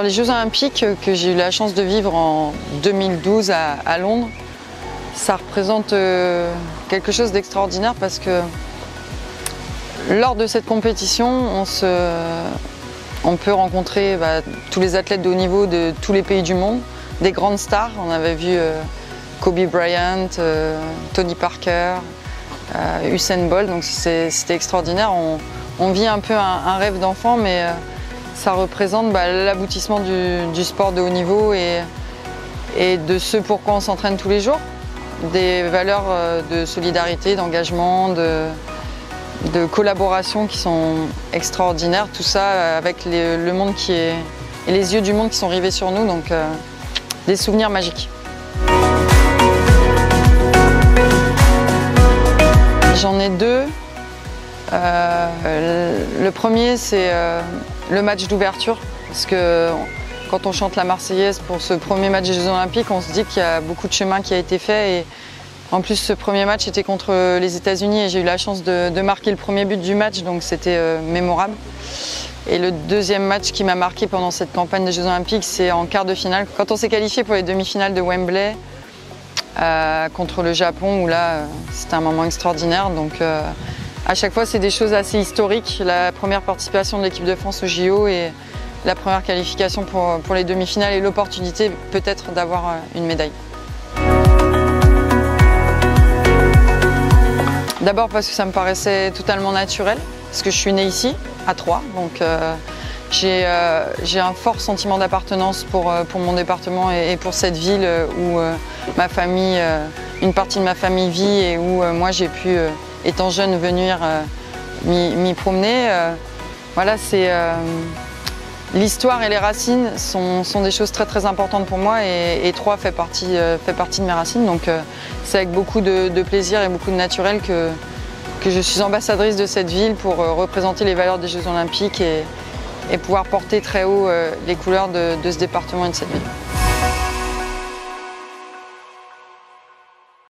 Alors les Jeux Olympiques que j'ai eu la chance de vivre en 2012 à Londres, ça représente quelque chose d'extraordinaire parce que lors de cette compétition, on peut rencontrer tous les athlètes de haut niveau de tous les pays du monde, des grandes stars. On avait vu Kobe Bryant, Tony Parker, Usain Bolt, donc c'était extraordinaire. On vit un peu un rêve d'enfant, mais ça représente l'aboutissement du sport de haut niveau et de ce pourquoi on s'entraîne tous les jours. Des valeurs de solidarité, d'engagement, de collaboration qui sont extraordinaires. Tout ça avec le monde et les yeux du monde qui sont rivés sur nous, donc des souvenirs magiques. J'en ai deux. Le premier, c'est le match d'ouverture, parce que quand on chante la Marseillaise pour ce premier match des Jeux Olympiques, on se dit qu'il y a beaucoup de chemin qui a été fait. Et en plus, ce premier match était contre les États-Unis et j'ai eu la chance de marquer le premier but du match, donc c'était mémorable. Et le deuxième match qui m'a marqué pendant cette campagne des Jeux Olympiques, c'est en quart de finale, quand on s'est qualifié pour les demi-finales de Wembley contre le Japon, où là, c'était un moment extraordinaire. Donc, à chaque fois, c'est des choses assez historiques. La première participation de l'équipe de France au JO et la première qualification pour les demi-finales et l'opportunité peut-être d'avoir une médaille. D'abord parce que ça me paraissait totalement naturel, parce que je suis née ici, à Troyes, donc j'ai un fort sentiment d'appartenance pour mon département et pour cette ville où ma famille, une partie de ma famille vit et où moi j'ai pu, étant jeune, venir m'y promener. Voilà, l'histoire et les racines sont des choses très très importantes pour moi et Troyes fait partie de mes racines. Donc c'est avec beaucoup de plaisir et beaucoup de naturel que je suis ambassadrice de cette ville pour représenter les valeurs des Jeux Olympiques et pouvoir porter très haut les couleurs de ce département et de cette ville.